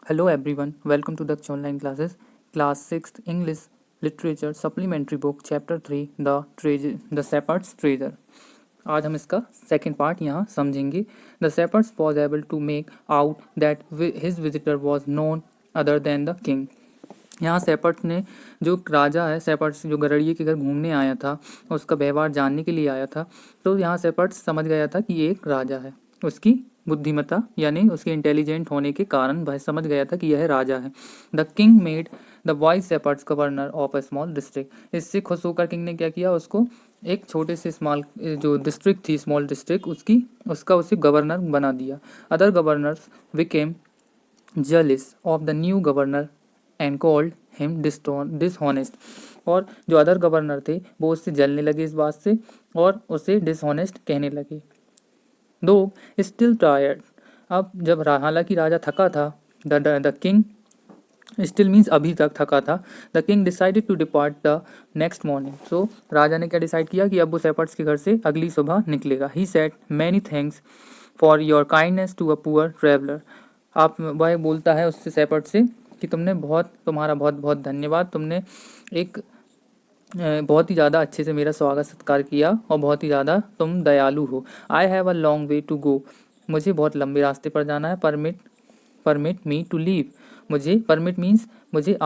Hello everyone, welcome to Daksh Online Classes, Class 6th English Literature Supplementary Book Chapter 3 The Shepherd's Treasure। आज हम इसका second part यहाँ समझेंगे। The shepherds was able to make out that his visitor was none other than the king. यहाँ shepherds ने जो राजा है, shepherds जो गरुड़िए के घर घूमने आया था, उसका व्यवहार जानने के लिए आया था, तो यहाँ शेपर्ड्स समझ गया था कि ये एक राजा है। उसकी बुद्धिमत्ता यानी उसके इंटेलिजेंट होने के कारण वह समझ गया था कि यह राजा है। The king made the vice shepherds governor of a small district. इससे खुश होकर किंग ने क्या किया, उसको एक छोटे से स्मॉल जो डिस्ट्रिक्ट थी, स्मॉल डिस्ट्रिक्ट, उसका उसे गवर्नर बना दिया। Other governors became jealous of the new governor and called him dishonest। और जो अदर गवर्नर थे वो उससे जलने लगे इस बात से और उसे डिसऑनेस्ट कहने लगे। दो स्टिल टायर्ड, अब जब हालांकि राजा थका था, द किंग स्टिल मीन्स अभी तक थका था। The king decided to depart the next morning. So राजा ने क्या डिसाइड किया कि अब वो शेपर्ड्स के घर से अगली सुबह निकलेगा। He said many thanks for your kindness to a poor traveller. आप वह बोलता है उससे शेपर्ड से कि तुम्हारा बहुत बहुत धन्यवाद, तुमने एक बहुत ही ज़्यादा अच्छे से मेरा स्वागत सत्कार किया और बहुत ही ज़्यादा तुम दयालु हो। I have a long way to go, मुझे बहुत लंबे रास्ते पर जाना है। परमिट मी टू लीव, मुझे परमिट मीन्स मुझे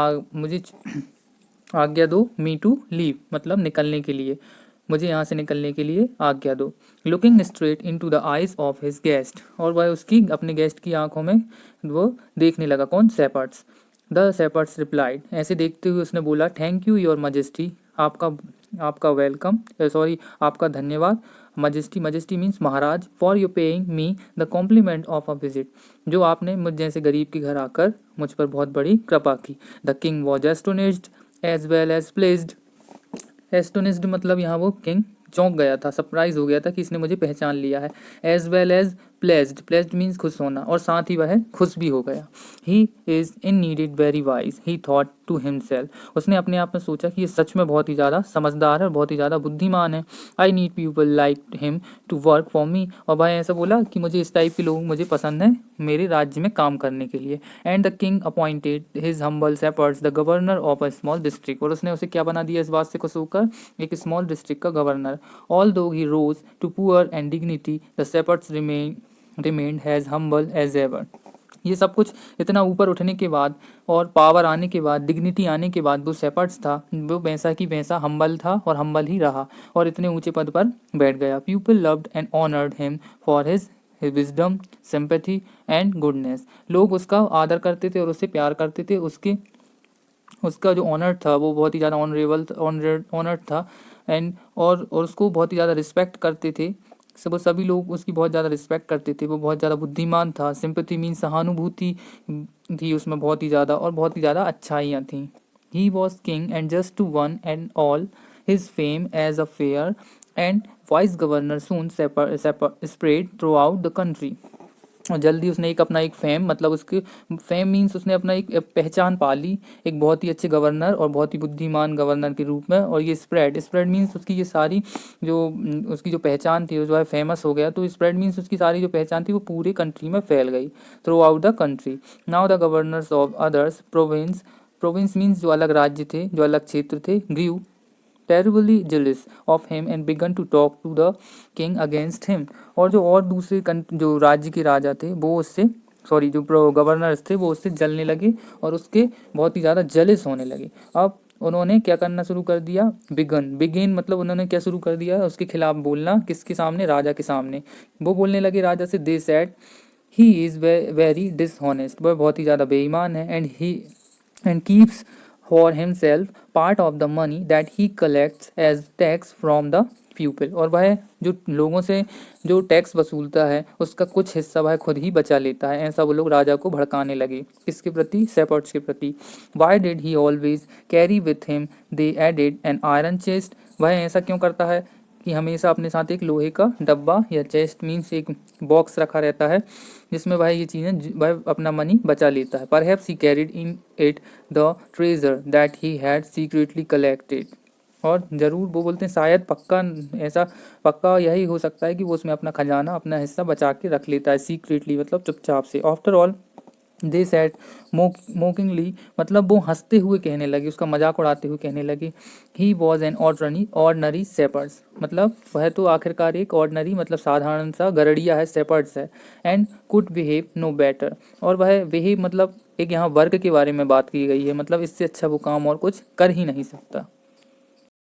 आज्ञा दो, मी टू लीव मतलब निकलने के लिए, मुझे यहाँ से निकलने के लिए आज्ञा दो। Looking straight into the eyes of his guest, और वह उसकी अपने गेस्ट की आंखों में वो देखने लगा। कौन? शेपर्ड्स। द शेपर्ड्स रिप्लाइड, ऐसे देखते हुए उसने बोला, थैंक यू योर मजेस्टी, आपका आपका वेलकम, सॉरी आपका धन्यवाद। मजेस्टी, मजेस्टी मीन्स महाराज। For you paying me the compliment of a visit, जो आपने मुझ जैसे गरीब के घर आकर मुझ पर बहुत बड़ी कृपा की। The king was astonished as well as pleased. Astonished मतलब यहाँ वो किंग चौंक गया था, सरप्राइज हो गया था कि इसने मुझे पहचान लिया है। As well as pleased, pleased means खुश होना, और साथ ही वह खुश भी हो गया। He is indeed very wise, he thought to himself, उसने अपने आप में सोचा कि ये सच में बहुत ही ज़्यादा समझदार है और बहुत ही ज़्यादा बुद्धिमान है। I need people like him to work for me, और वह ऐसा बोला कि मुझे इस टाइप के लोग मुझे पसंद है मेरे राज्य में काम करने के लिए। And the king appointed his humble shepherds the governor of a small district, और उसने उसे क्या बना दिया इस बात से खुश होकर, एक स्मॉल डिस्ट्रिक्ट का governor. Although he rose to power and dignity the shepherds remained as humble as ever. ये सब कुछ इतना ऊपर उठने के बाद और पावर आने के बाद, डिग्निटी आने के बाद, वो शेपर्ड्स था वो वैसा की वैसा हम्बल था और हम्बल ही रहा और इतने ऊंचे पद पर बैठ गया। People loved and honoured him for his wisdom, sympathy and goodness. लोग उसका आदर करते थे और उससे प्यार करते थे। उसका जो ऑनर था वो बहुत ही ज़्यादा ऑनरेबल ऑनर्ड था। और उसको बहुत ही ज़्यादा रिस्पेक्ट करते थे। सब सभी लोग उसकी बहुत ज़्यादा रिस्पेक्ट करते थे। वो बहुत ज़्यादा बुद्धिमान था। सिंपैथी मीन सहानुभूति थी उसमें बहुत ही ज़्यादा, और बहुत ही ज़्यादा अच्छाइयाँ थीं। He was king and just to one and all his fame as a fair and wise governor soon spread throughout the country. और जल्दी उसने एक अपना एक फेम, मतलब उसकी फेम मीन्स उसने अपना एक पहचान पा ली, एक बहुत ही अच्छे गवर्नर और बहुत ही बुद्धिमान गवर्नर के रूप में। और ये स्प्रेड, स्प्रेड मीन्स उसकी ये सारी जो उसकी जो पहचान थी जो है फेमस हो गया। तो स्प्रेड मीन्स उसकी सारी जो पहचान थी वो पूरे कंट्री में फैल गई, through out the country. Now the governors of others province, province means जो अलग राज्य थे, जो अलग क्षेत्र थे, grieve terribly jealous of him and began to talk to the king against him। और जो और दूसरे जो राज्य के राजा थे वो उससे, सॉरी जो गवर्नर्स थे वो उससे जलने लगे और उसके बहुत ही ज़्यादा जेलस होने लगे। अब उन्होंने क्या करना शुरू कर दिया, बिगिन मतलब उन्होंने क्या शुरू कर दिया, उसके खिलाफ बोलना। किसके सामने? राजा के सामने। वो बोलने लगे राजा से, they said he is very dishonest, वह बहुत ही ज़्यादा बेईमान है। And keeps for himself part of the money that he collects as tax from the pupil। और वह जो लोगों से जो टैक्स वसूलता है उसका कुछ हिस्सा वह खुद ही बचा लेता है। ऐसा वो लोग राजा को भड़काने लगे। किसके प्रति? शेपर्ड्स के प्रति। Why did he always carry with him they added an iron chest, वह ऐसा क्यों करता है कि हमेशा अपने साथ एक लोहे का डब्बा या चेस्ट मीन्स एक बॉक्स रखा रहता है जिसमें वह ये चीज़ें वह अपना मनी बचा लेता है। Perhaps he carried in it the treasure that he had secretly collected, और ज़रूर वो बोलते हैं शायद पक्का यही हो सकता है कि वो उसमें अपना खजाना, अपना हिस्सा बचा के रख लेता है, सीक्रेटली मतलब चुपचाप से। आफ्टर ऑल दे सेट मोकिंगली, मतलब वो हंसते हुए कहने लगे, उसका मजाक उड़ाते हुए कहने लगे। ही वॉज एन ऑर्डनरी सेपर्ड्स, मतलब वह तो आखिरकार एक ऑर्डनरी मतलब साधारण सा गरड़िया है, सेपर्ड्स है। And could behave no better, और वह बिहेव मतलब एक यहाँ वर्क के बारे में बात की गई है, मतलब इससे अच्छा वो काम और कुछ कर ही नहीं सकता।